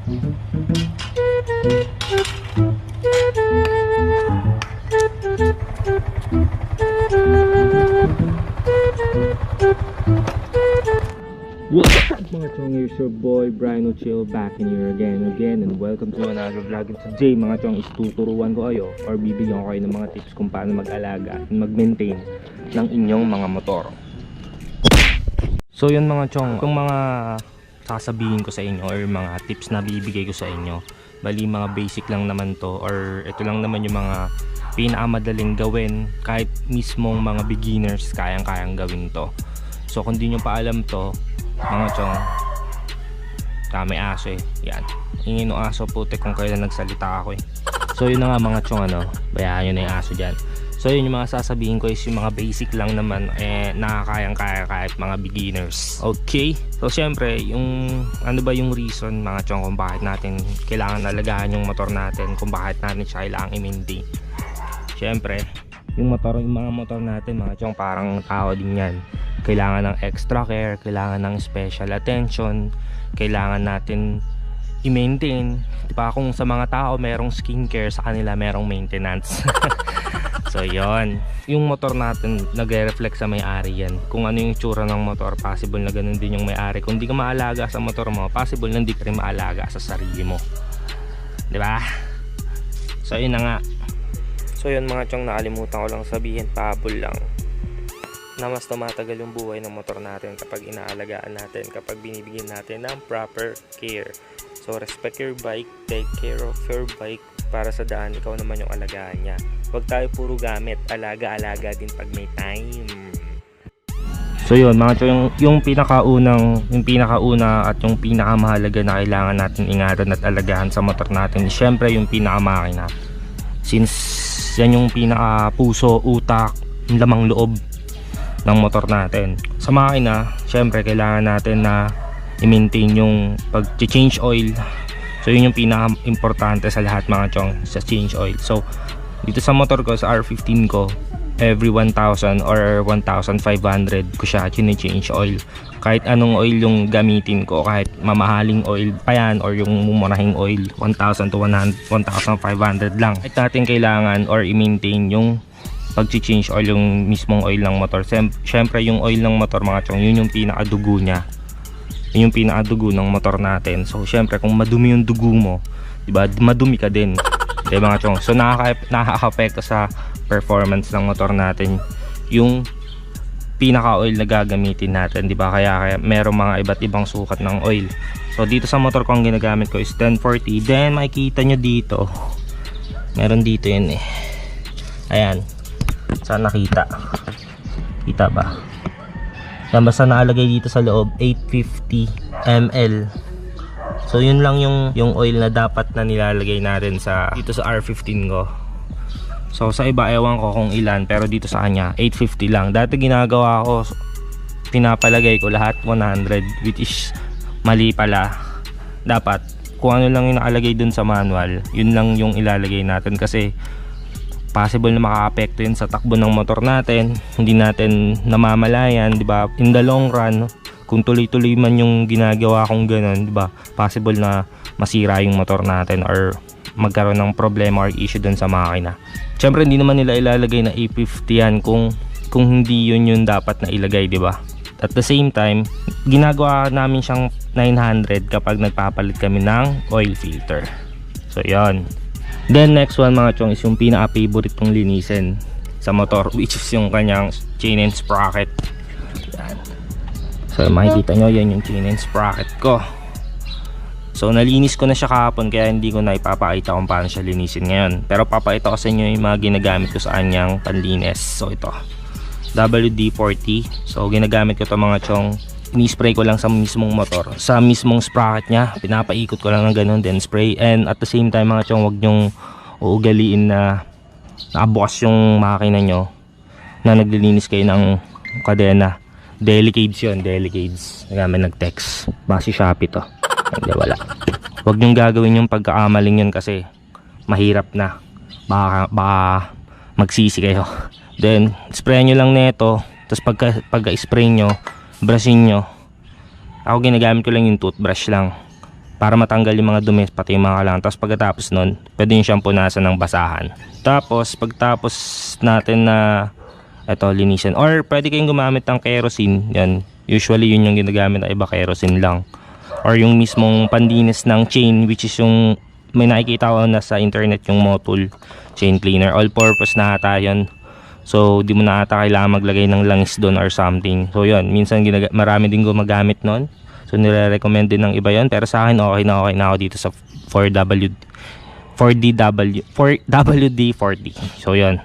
What's up mga chong, here's your boy Brian Chill back in here again and welcome to another vlog. And today mga chong is tuturuan ko kayo or bibigyan ko kayo ng mga tips kung paano mag-alaga and mag-maintain ng inyong mga motor. So yun mga chong, itong mga sasabihin ko sa inyo or mga tips na bibigay ko sa inyo, bali mga basic lang naman to, or ito lang naman yung mga pinakamadaling gawin kahit mismong mga beginners kayang-kayang gawin to. So kung di nyo pa alam to mga chong, may aso eh. Yan, ingin ng aso, putik kung kailan nagsalita ako eh. So yun na nga mga chong, bayaan nyo na yung aso dyan. So yun yung mga sasabihin ko is yung mga basic lang naman, nakakayang-kaya kahit mga beginners. Okay, so syempre yung ano ba yung reason mga chong kung bakit natin kailangan alagaan yung motor natin, kung bakit natin siya kailangan i-maintain. Syempre yung mga motor natin mga chong parang tao din yan. Kailangan ng extra care, kailangan ng special attention, kailangan natin i-maintain. Diba kung sa mga tao merong skincare, sa kanila merong maintenance. So yon, yung motor natin nagre-reflect sa may-ari yan. Kung ano yung tsura ng motor, possible na ganun din yung may-ari. Kung di ka maalaga sa motor mo, possible na di ka rin maalaga sa sarili mo. Diba? So yun na nga. So yun mga chong, nakalimutan ko lang sabihin, pahabol lang, na mas tumatagal yung buhay ng motor natin kapag inaalagaan natin, kapag binibigyan natin ng proper care. So respect your bike, take care of your bike, para sa daan ikaw naman yung alagaan niya. Huwag tayo puro gamit, alaga-alaga din pag may time. So yun mga chong, yung pinakauna at yung pinakamahalaga na kailangan natin ingatan at alagaan sa motor natin, syempre yung pinakamakina. Since yan yung pinaka-puso, utak, yung lamang loob ng motor natin. Sa makina, syempre kailangan natin na i-maintain yung pag-change oil. So yun yung pinaka-importante sa lahat mga chong, sa change oil. So dito sa motor ko, sa R15 ko, every 1,000 or 1,500 ko siya change oil. Kahit anong oil yung gamitin ko, kahit mamahaling oil pa yan or yung mumurahing oil, 1,000 to 1,500 lang. Kahit natin kailangan or i-maintain yung pag-change oil, yung mismong oil ng motor. Syempre yung oil ng motor mga chong, yun yung pinakadugo niya. Yun yung pinakadugo ng motor natin. So syempre kung madumi yung dugo mo, diba, madumi ka din. Diba mga chong? So nakaka-apekto sa performance ng motor natin yung pinaka-oil na gagamitin natin, diba? Kaya merong mga iba't ibang sukat ng oil. So dito sa motor ko ang ginagamit ko is 1040. Then makikita nyo dito, meron dito yun eh. Ayan. Saan nakita? Kita ba? Yan, basta nakalagay dito sa loob 850 ml. So yun lang yung oil na dapat na nilalagay natin sa dito sa R15 ko. So sa iba ewan ko kung ilan, pero dito sa kanya 850 lang. Dati ginagawa ko, pinapalagay ko lahat 100, which is mali pala. Dapat kung ano lang yung nakalagay dun sa manual, yun lang yung ilalagay natin, kasi possible na maka-apekto yun sa takbo ng motor natin. Hindi natin namamalayan, di ba? In the long run, kung tuloy-tuloy man yung ginagawa kong ganun, di ba? Possible na masira yung motor natin or magkaroon ng problema or issue dun sa makina. Siyempre hindi naman nila ilalagay na 850 yan kung hindi yun yung dapat na ilagay, di ba? At the same time, ginagawa namin siyang 900 kapag nagpapalit kami ng oil filter. So yan. Then next one mga chong is yung pinaka-favorite kong linisin sa motor, which is yung kanyang chain and sprocket. Yan. So makikita nyo, yan yung chain and sprocket ko. So nalinis ko na siya kahapon, kaya hindi ko na ipapakita kung paano siya linisin ngayon. Pero papakita ko sa inyo yung mga ginagamit ko sa kanyang panlinis. So ito, WD-40. So ginagamit ko to mga chong, ini-spray ko lang sa mismong motor, sa mismong sprocket nya, pinapaikot ko lang ng ganun, then spray. And at the same time mga chong, wag nyong uugaliin na nakabukas yung makina nyo na naglilinis kayo ng kadena. Delicades yun, delicades. Nagamit nag-text, base Shopee to. Hindi, wala. Wag nyong gagawin yung pagkakamaling yun, kasi mahirap na, baka magsisi kayo. Then spray nyo lang neto, tapos pagka-spray nyo, brushin nyo. Ako ginagamit ko lang yung toothbrush lang. para matanggal yung mga dumi pati yung mga kalang. Tapos pagkatapos nun, pwede nyo siyang punasan ng basahan. Tapos pagtapos natin na linisin, or pwede kayong gumamit ng kerosene. Yan, usually yun yung ginagamit na iba, kerosene lang, or yung mismong pandinis ng chain, which is yung may nakikita ko na sa internet, yung Motul chain cleaner. All purpose na ata yun. So di mo na ata kailangan maglagay ng langis doon or something. So yun, minsan marami din gumagamit nun. So nire-recommend din ng iba yon, pero sa akin okay na ako dito sa 4WD-40. So yun.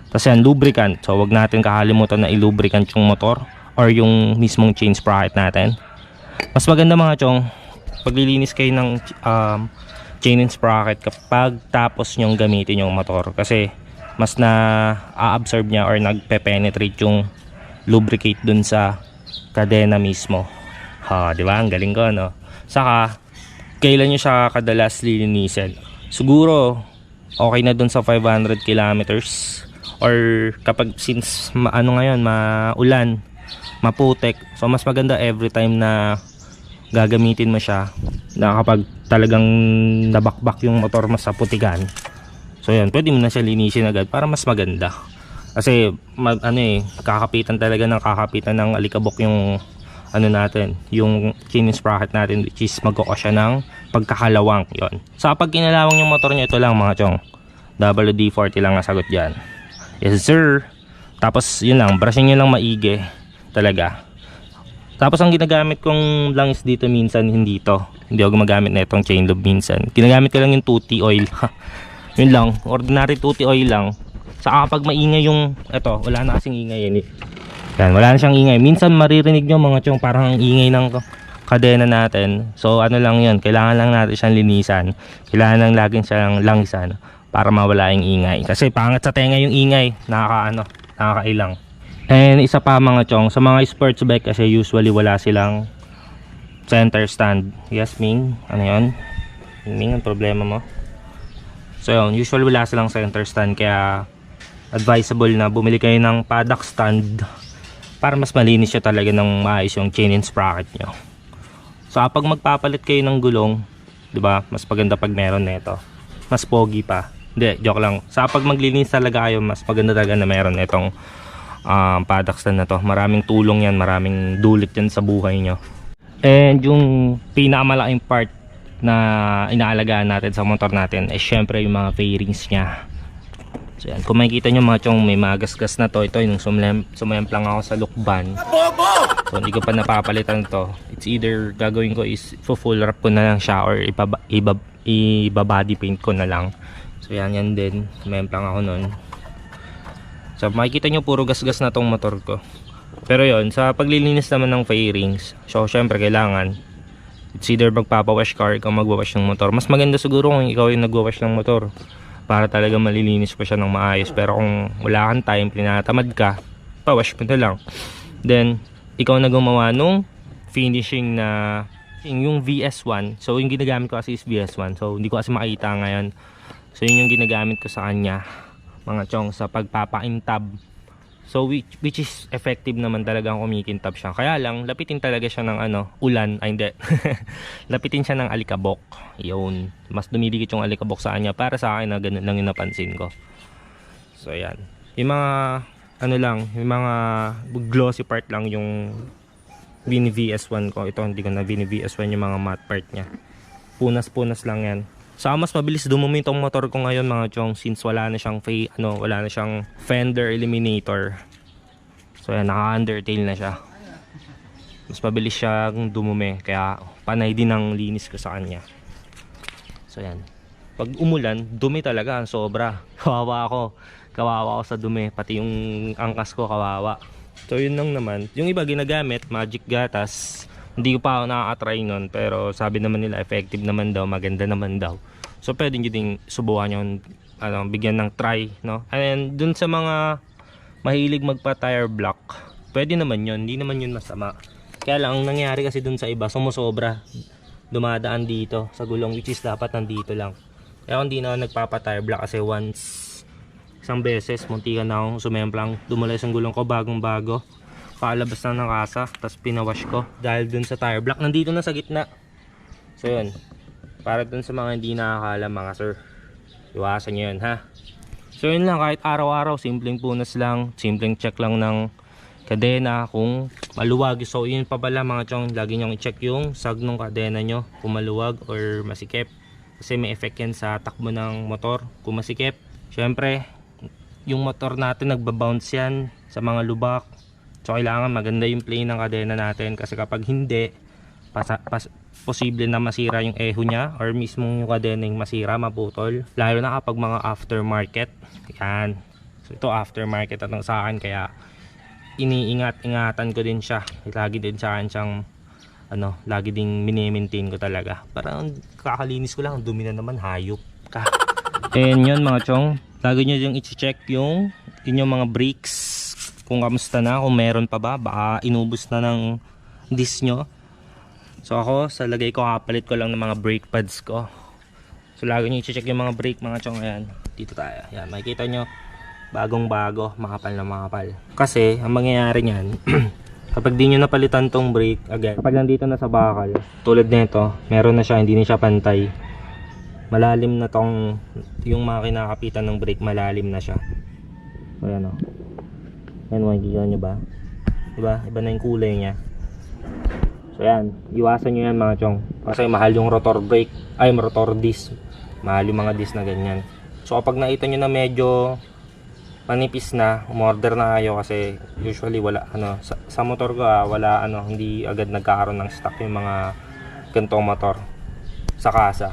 Tapos yan, lubricant. So wag natin kakalimutan na i-lubricant yung motor or yung mismong chain sprocket natin. Mas maganda mga chong, paglilinis kayo ng chain and sprocket kapag tapos nyong gamitin yung motor, kasi mas na-absorb niya or nagpe-penetrate yung lubricate dun sa kadena mismo. Di ba? Ang galing ko, no? Saka, kailan nyo siya kadalas lilinisin? Siguro, okay na dun sa 500 kilometers. Or kapag since ngayon, maulan, maputek. So, mas maganda every time na gagamitin mo siya, na kapag talagang nabakbak yung motor mo sa putikan. So, yan. Pwede mo na siya linisin agad para mas maganda. Kasi, kakapitan talaga ng alikabok yung natin, yung chain sprocket natin, which is magkukos siya ng pagkakalawang. Yon. Sa pag kinalawang yung motor nyo, ito lang mga chong, WD-40 lang nasagot dyan. Yes sir. Tapos yun lang, brushin nyo lang maigi talaga. Tapos ang ginagamit kong langis dito minsan, hindi ako gumagamit na itong chain lube minsan. Ginagamit ko lang yung tutti oil. Yun lang, ordinary tutti oil lang. Saka kapag maingay yung wala na kasing ingay yan. Yan, wala na siyang ingay. Minsan maririnig nyo mga chong, parang ang ingay ng kadena natin. So lang yun, kailangan lang natin siyang linisan. Kailangan lang laging siyang langisan para mawala yung ingay. Kasi pangat sa tenga yung ingay, nakakailang. And isa pa mga chong, sa mga sports bike kasi usually wala silang center stand. Yes Ming, ano yun? Ming, ang problema mo? So yun, usually wala silang center stand, kaya advisable na bumili kayo ng paddock stand para mas malinis siya talaga ng maayos yung chain and sprocket nyo. So kapag magpapalit kayo ng gulong, di ba, mas maganda pag meron nito. Mas pogi pa. Hindi, joke lang. Sa kapag maglilinis talaga kayo, mas maganda talaga na meron itong paddock stand na to. Maraming tulong yan, maraming dulit yan sa buhay nyo. And yung pinakamalaking part na inaalagaan natin sa motor natin ay syempre yung mga fairings nya. So yan, kung makikita nyo mga chong, may magasgas na to. Ito yung sumemplang ako sa lukban. So hindi ko pa napapalitan to. It's either gagawin ko is full wrap ko na lang siya, or iba-body paint ko na lang. So yan din, sumemplang ako nun. So makikita nyo puro gasgas na tong motor ko. Pero yon, sa paglilinis naman ng fairings, so syempre kailangan it's either magpapawash car, ikaw magwawash ng motor. Mas maganda siguro kung ikaw yung nagwawash ng motor, para talaga malilinis pa siya ng maayos. Pero kung wala kang time, tinatamad ka, pawash mo na lang. Then ikaw na gumawa nung finishing na yung VS1. So yung ginagamit ko kasi is VS1, so hindi ko kasi makita ngayon. So yun yung ginagamit ko sa kanya mga chong, sa pagpapaintab. So which is effective naman talagang kumikintab siya. Kaya lang lapitin talaga siya ng ulan, ay hindi. Lapitin siya ng alikabok. Yun. Mas dumidikit yung alikabok sa kanya. Para sa akin na ganun lang yung napansin ko. So yan. Yung mga yung mga glossy part lang yung Vini VS1 ko. Ito hindi ko na Vini VS1 yung mga matte part niya. Punas-punas lang yan. Saka mas mabilis dumumi itong motor ko ngayon mga chong, since wala na siyang fender eliminator. So yan, naka-undertail na siya. Mas mabilis siyang dumumi, kaya panay din ang linis ko sa kanya. So yan, pag umulan, dumi talaga, sobra. Kawawa ako sa dumi, pati yung angkas ko kawawa. So yun lang naman. Yung iba ginagamit Magic gatas. Hindi ko pa ako nakaka-try nun, pero sabi naman nila effective naman daw, maganda naman daw. So pwede nyo ding subukan yung bigyan ng try, no? And dun sa mga mahilig magpa-tire block, pwede naman yun, hindi naman yun masama. Kaya lang ang nangyari kasi dun sa iba, sumusobra, dumadaan dito sa gulong, which is dapat nandito lang. Kaya hindi na ako nagpapa-tire block kasi isang beses muntikan na akong sumemplang, dumulas ang gulong ko bagong bago. Palabas na ng kasa, tapos pinawash ko dahil dun sa tire block, nandito na sa gitna. So yun, para dun sa mga hindi nakakaalam mga sir, iwasan nyo yun ha. So yun lang, kahit araw-araw, simpleng punas lang, simpleng check lang ng kadena kung maluwag. So yun pa pala mga chong, lagi nyo i-check yung sag ng kadena nyo kung maluwag or masikip, kasi may effect yan sa takbo ng motor kung masikip. Syempre yung motor natin nagbabounce yan sa mga lubak, so kailangan maganda yung play ng kadena natin, kasi kapag hindi, posible na masira yung eho nya or mismo yung kadena yung masira, maputol, lalo na kapag mga aftermarket yan. So ito aftermarket atong sa akin, kaya iniingat-ingatan ko din siya. Lagi din sa akin siyang lagi ding mini-maintain ko talaga. Parang kakalinis ko lang, dumi na naman, hayop ka. And yun mga chong, lagi nyo yung i-check yung inyong mga brakes kung kamusta na, kung meron pa ba, baka inubos na ng disc nyo. So ako, sa lagay ko, kapalit ko lang ng mga brake pads ko. So lagi nyo i-check yung mga brake mga chong. Ayan, dito tayo. Ayan, makikita nyo, bagong bago, makapal na makapal. Kasi ang mangyayari nyan kapag di nyo napalitan tong brake again, kapag nandito na sa bakal, tulad nito, meron na siya, hindi na siya pantay, malalim na tong yung mga kinakapitan ng brake, malalim na siya. So ayan o, yan, makikita nyo ba? Diba? Iba na yung kulay nya. So yan, iwasan nyo yan mga chong, kasi mahal yung rotor brake, ay rotor disc, mahal yung mga disc na ganyan. So kapag nakita nyo na medyo manipis na, umorder na kayo, kasi usually wala sa motor ko wala hindi agad nagkakaroon ng stock yung mga gantong motor sa kasa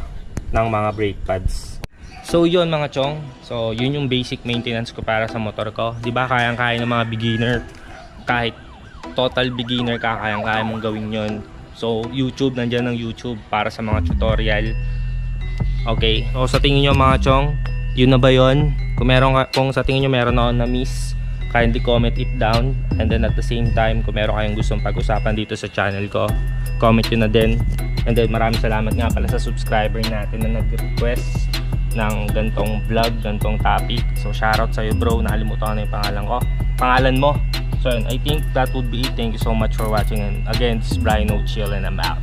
ng mga brake pads. So yun mga chong, so yun yung basic maintenance ko para sa motor ko. Di ba kayang-kaya ng mga beginner, kahit total beginner ka, kayang-kaya mong gawin yun. So YouTube, nandiyan ang YouTube para sa mga tutorial. Okay, so sa tingin nyo mga chong, yun na ba yun? Kung sa tingin nyo meron ako na miss, kindly comment it down. And then at the same time, kung meron kayong gustong pag-usapan dito sa channel ko, comment yun na din. And then maraming salamat nga pala sa subscriber natin na nag-request ng gantong vlog, gantong topic. So shoutout sa'yo bro, nakalimutan ko na yung pangalan mo. So yun, I think that would be it. Thank you so much for watching, and again, this is Brian O'Chill and I'm out.